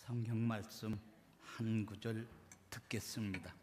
성경 말씀 한 구절 듣겠습니다.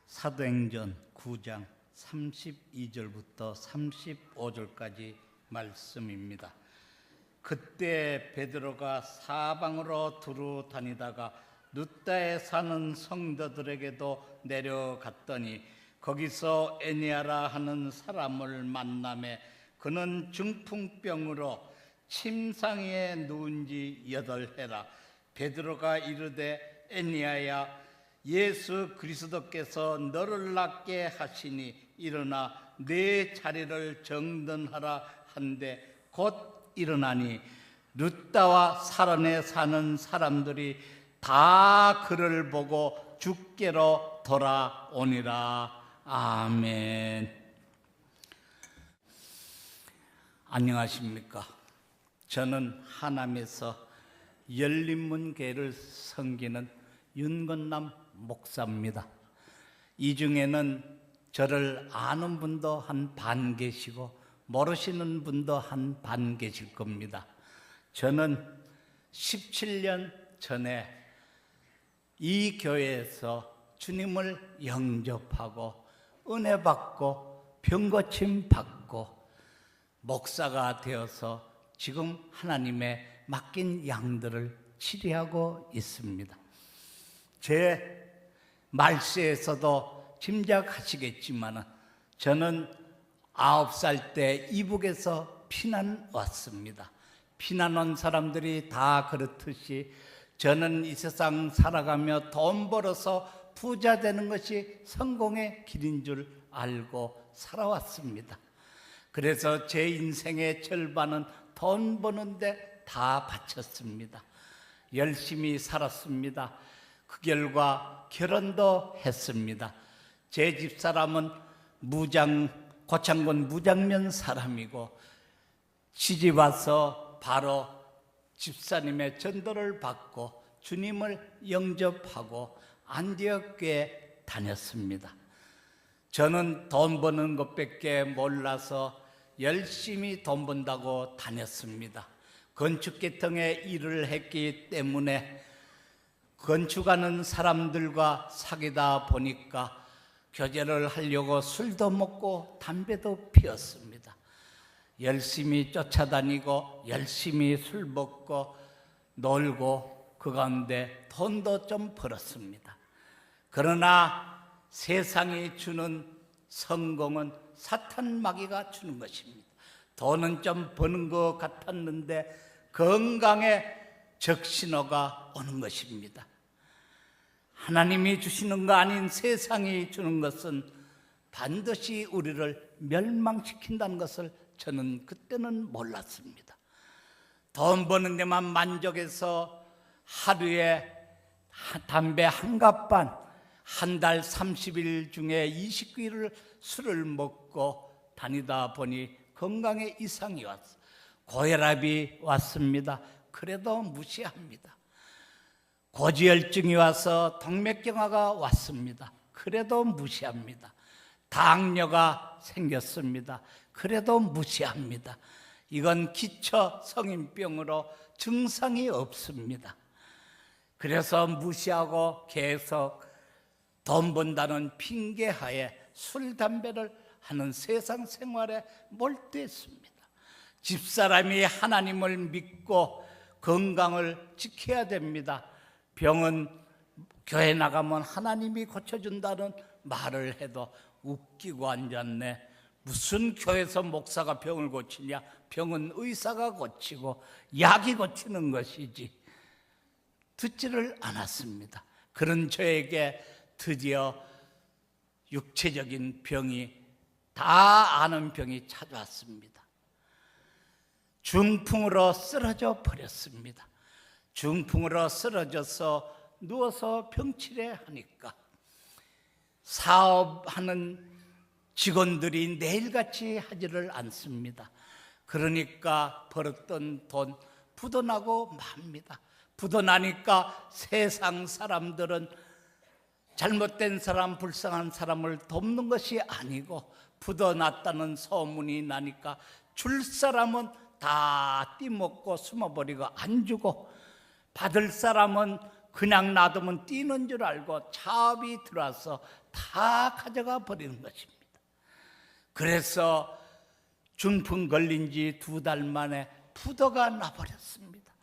사도행전 9장 32절부터 35절까지 말씀입니다. 그때 베드로가 사방으로 두루 다니다가 룻다에 사는 성도들에게도 내려갔더니 거기서 에니아라 하는 사람을 만나매 그는 중풍병으로 침상에 누운 지 8해라. 베드로가 이르되 에니아야 예수 그리스도께서 너를 낫게 하시니 일어나 내 자리를 정돈하라 한데 곧 일어나니 룻다와 사란에 사는 사람들이 다 그를 보고 주께로 돌아오니라. 아멘. 안녕하십니까? 저는 하남에서 열린문교회를 섬기는 윤건남 목사입니다. 이 중에는 저를 아는 분도 한 반 계시고 모르시는 분도 한 반 계실 겁니다. 저는 17년 전에 이 교회에서 주님을 영접하고 은혜 받고 병고침 받고 목사가 되어서 지금 하나님의 맡긴 양들을 치료하고 있습니다. 제 말세에서도 짐작하시겠지만 저는 9살 때 이북에서 피난 왔습니다. 피난 온 사람들이 다 그렇듯이 저는 이 세상 살아가며 돈 벌어서 부자 되는 것이 성공의 길인 줄 알고 살아왔습니다. 그래서 제 인생의 절반은 돈 버는데 다 바쳤습니다. 열심히 살았습니다. 그 결과 결혼도 했습니다. 제 집사람은 고창군 무장면 사람이고 시집 와서 바로 집사님의 전도를 받고 주님을 영접하고 안디옥 교회에 다녔습니다. 저는 돈 버는 것밖에 몰라서 열심히 돈 번다고 다녔습니다. 건축계통에 일을 했기 때문에 건축하는 사람들과 사귀다 보니까 교제를 하려고 술도 먹고 담배도 피웠습니다. 열심히 쫓아다니고 열심히 술 먹고 놀고 그 가운데 돈도 좀 벌었습니다. 그러나 세상이 주는 성공은 사탄 마귀가 주는 것입니다. 돈은 좀 버는 것 같았는데 건강에 적신호가 오는 것입니다. 하나님이 주시는 거 아닌 세상이 주는 것은 반드시 우리를 멸망시킨다는 것을 저는 그때는 몰랐습니다. 돈 버는 데만 만족해서 하루에 담배 한 갑반, 한 달 30일 중에 29일을 술을 먹고 다니다 보니 건강에 이상이 왔어요. 고혈압이 왔습니다. 그래도 무시합니다. 고지혈증이 와서 동맥경화가 왔습니다. 그래도 무시합니다. 당뇨가 생겼습니다. 그래도 무시합니다. 이건 기초 성인병으로 증상이 없습니다. 그래서 무시하고 계속 돈 번다는 핑계하에 술, 담배를 하는 세상 생활에 몰두했습니다. 집사람이 하나님을 믿고 건강을 지켜야 됩니다. 병은 교회 나가면 하나님이 고쳐준다는 말을 해도 웃기고 앉았네. 무슨 교회에서 목사가 병을 고치냐? 병은 의사가 고치고 약이 고치는 것이지. 듣지를 않았습니다. 그런 저에게 드디어 육체적인 병이 다 아는 병이 찾아왔습니다. 중풍으로 쓰러져 버렸습니다. 중풍으로 쓰러져서 누워서 병치레 하니까 사업하는 직원들이 내일같이 하지를 않습니다. 그러니까 벌었던 돈 부도나고 맙니다. 부도나니까 세상 사람들은 잘못된 사람, 불쌍한 사람을 돕는 것이 아니고 부도났다는 소문이 나니까 줄 사람은 다 띠먹고 숨어버리고 안 주고 받을 사람은 그냥 놔두면 뛰는 줄 알고 차업이 들어와서 다 가져가 버리는 것입니다. 그래서 중풍 걸린 지 2달 만에 부도가 나버렸습니다.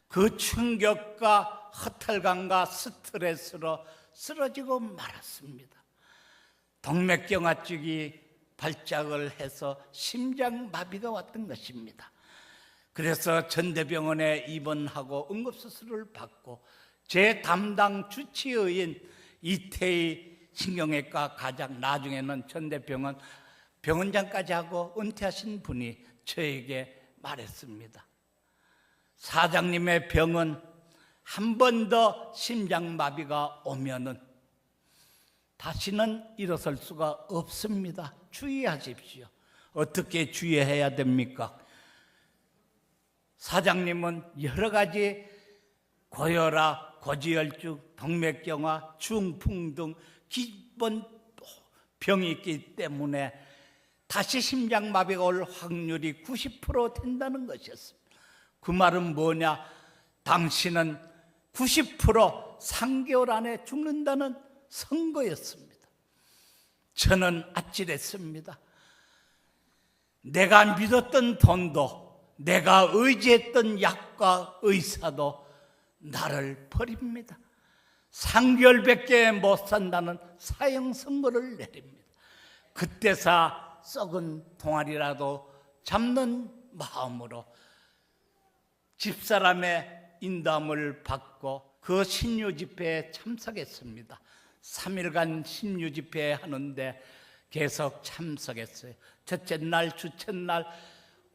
그 충격과 허탈감과 스트레스로 쓰러지고 말았습니다. 동맥경화증이 발작을 해서 심장마비가 왔던 것입니다. 그래서 전대병원에 입원하고 응급수술을 받고 제 담당 주치의인 이태희 신경외과 과장, 나중에는 전대병원 병원장까지 하고 은퇴하신 분이 저에게 말했습니다. 사장님의 병은 한 번 더 심장마비가 오면은 다시는 일어설 수가 없습니다. 주의하십시오. 어떻게 주의해야 됩니까? 사장님은 여러 가지 고혈압, 고지혈증, 동맥경화, 중풍 등 기본 병이 있기 때문에 다시 심장마비가 올 확률이 90% 된다는 것이었습니다. 그 말은 뭐냐? 당신은 90% 3개월 안에 죽는다는 선거였습니다. 저는 아찔했습니다. 내가 믿었던 돈도, 내가 의지했던 약과 의사도 나를 버립니다. 3개월밖에 못 산다는 사형 선고를 내립니다. 그때서 썩은 동아리라도 잡는 마음으로 집사람의 인도함을 받고 그 신유 집회에 참석했습니다. 3일간 신유 집회 하는데 계속 참석했어요. 첫째 날, 주첫 날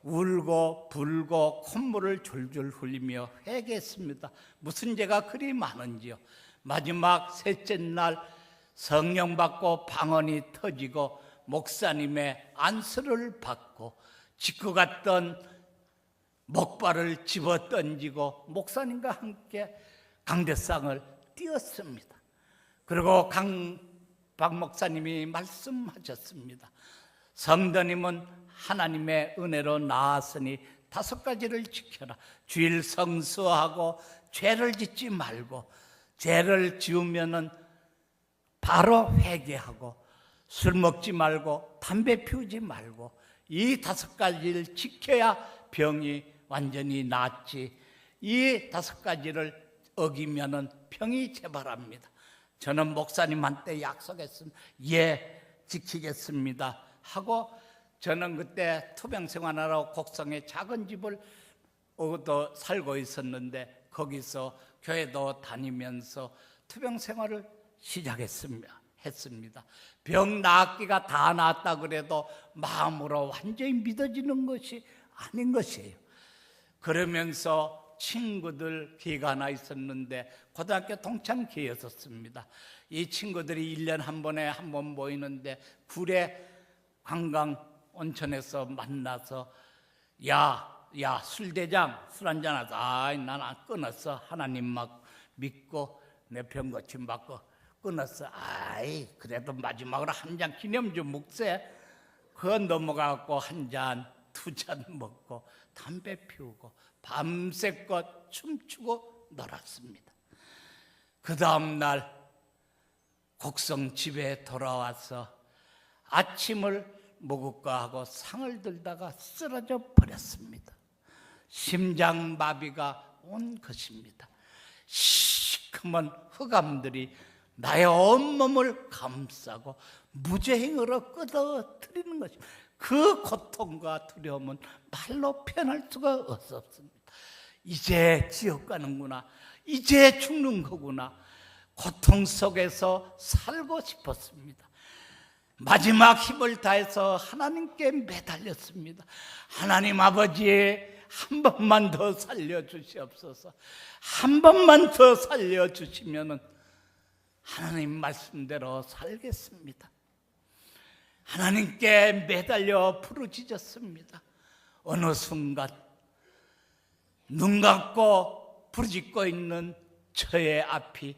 울고 불고 콧물을 줄줄 흘리며 회개했습니다. 무슨 죄가 그리 많은지요. 마지막 셋째 날 성령 받고 방언이 터지고 목사님의 안수를 받고 짓고 갔던 목발을 집어 던지고 목사님과 함께 강대상을 띄었습니다. 그리고 박 목사님이 말씀하셨습니다. 성도님은 하나님의 은혜로 나았으니 5가지를 지켜라. 주일 성수하고 죄를 짓지 말고, 죄를 지으면은 바로 회개하고, 술 먹지 말고 담배 피우지 말고, 이 5가지를 지켜야 병이 완전히 낫지. 이 5가지를 어기면은 병이 재발합니다. 저는 목사님한테 약속했습니다. 예, 지키겠습니다 하고, 저는 그때 투병 생활하러 곡성에 작은 집을 얻어 살고 있었는데 거기서 교회도 다니면서 투병 생활을 시작했습니다. 병 낫기가 다 낫다 그래도 마음으로 완전히 믿어지는 것이 아닌 것이에요. 그러면서 친구들 기회가 하나 있었는데 고등학교 동창회였었습니다. 이 친구들이 1년 한 번에 한 번 모이는데 구례 관광 온천에서 만나서 야 술대장 술 한잔 하자. 아이 난 안 끊었어. 하나님 막 믿고 내 병 고침 받고 끊었어. 아이 그래도 마지막으로 한 잔 기념주 묵세. 그거 넘어가고 한 잔, 2잔 먹고 담배 피우고 밤새껏 춤추고 놀았습니다. 그 다음 날 곡성 집에 돌아와서 아침을 먹을까 하고 상을 들다가 쓰러져 버렸습니다. 심장마비가 온 것입니다. 시커먼 흑암들이 나의 온몸을 감싸고 무죄행으로 끌어들이는 것입니다. 그 고통과 두려움은 말로 표현할 수가 없었습니다. 이제 지옥 가는구나, 이제 죽는 거구나. 고통 속에서 살고 싶었습니다. 마지막 힘을 다해서 하나님께 매달렸습니다. 하나님 아버지, 한 번만 더 살려주시옵소서. 한 번만 더 살려주시면 하나님 말씀대로 살겠습니다. 하나님께 매달려 부르짖었습니다. 어느 순간 눈 감고 부르짖고 있는 저의 앞이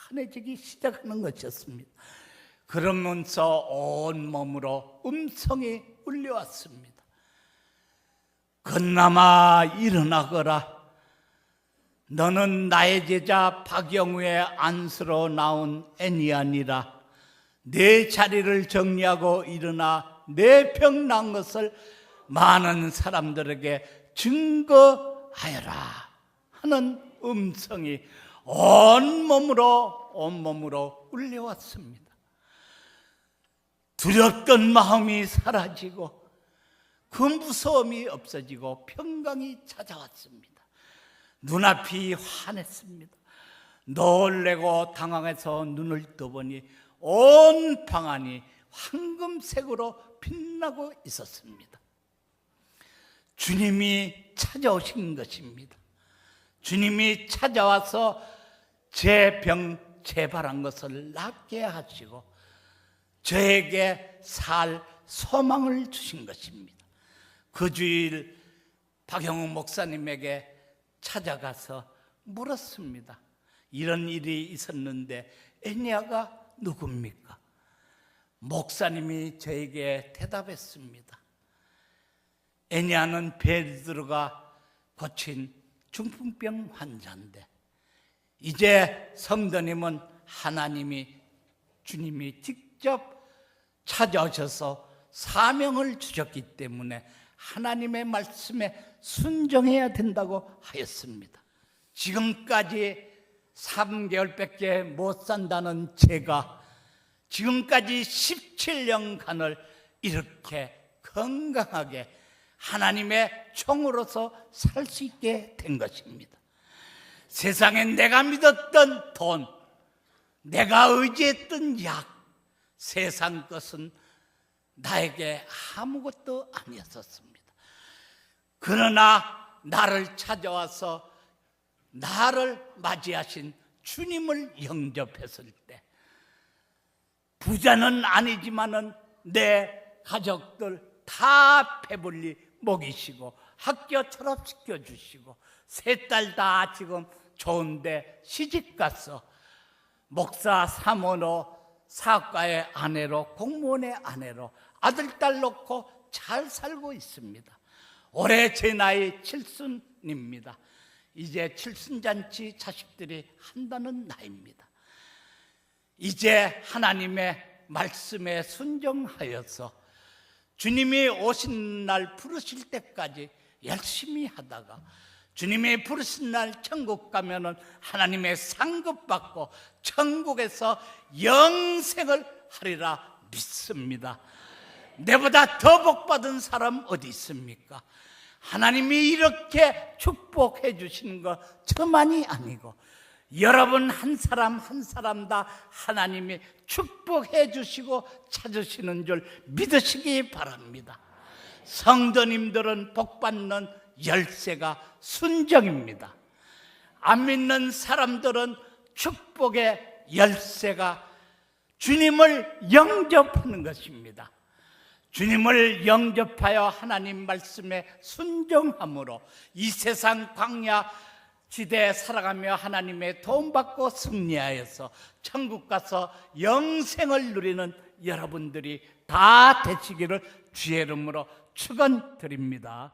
환해지기 시작하는 것이었습니다. 그러면서 온몸으로 음성이 울려왔습니다. 건남아 일어나거라. 너는 나의 제자 박영우의 안수로 나온 애니아니라. 내 자리를 정리하고 일어나 내 병 난 것을 많은 사람들에게 증거하여라 하는 음성이 온몸으로 울려왔습니다. 두렵던 마음이 사라지고 그 무서움이 없어지고 평강이 찾아왔습니다. 눈앞이 환했습니다. 놀래고 당황해서 눈을 떠보니 온 방안이 황금색으로 빛나고 있었습니다. 주님이 찾아오신 것입니다. 주님이 찾아와서 제 병 재발한 것을 낫게 하시고 저에게 살 소망을 주신 것입니다. 그 주일 박영우 목사님에게 찾아가서 물었습니다. 이런 일이 있었는데 애니아가 누굽니까? 목사님이 저에게 대답했습니다. 애니아는 베드로가 고친 중풍병 환자인데 이제 성도님은 주님이 직접 찾아오셔서 사명을 주셨기 때문에 하나님의 말씀에 순종해야 된다고 하였습니다. 지금까지 3개월밖에 못 산다는 제가 지금까지 17년간을 이렇게 건강하게 하나님의 종으로서 살 수 있게 된 것입니다. 세상에 내가 믿었던 돈, 내가 의지했던 약, 세상 것은 나에게 아무것도 아니었었습니다. 그러나 나를 찾아와서 나를 맞이하신 주님을 영접했을 때 부자는 아니지만은 내 가족들 다 배불리 먹이시고 학교 졸업시켜 주시고 세 딸 다 지금 좋은데 시집가서 목사 사모로 사업가의 아내로 공무원의 아내로 아들 딸 놓고 잘 살고 있습니다. 올해 제 나이 7순입니다. 이제 칠순잔치 자식들이 한다는 나이입니다. 이제 하나님의 말씀에 순종하여서 주님이 오신 날 부르실 때까지 열심히 하다가 주님이 부르신 날 천국 가면은 하나님의 상급 받고 천국에서 영생을 하리라 믿습니다. 내보다 더 복받은 사람 어디 있습니까? 하나님이 이렇게 축복해 주시는 거 저만이 아니고 여러분 한 사람 한 사람 다 하나님이 축복해 주시고 찾으시는 줄 믿으시기 바랍니다. 성도님들은 복받는 열쇠가 순종입니다. 안 믿는 사람들은 축복의 열쇠가 주님을 영접하는 것입니다. 주님을 영접하여 하나님 말씀에 순종함으로 이 세상 광야 지대에 살아가며 하나님의 도움받고 승리하여서 천국 가서 영생을 누리는 여러분들이 다 되시기를 주의 이름으로 축원드립니다.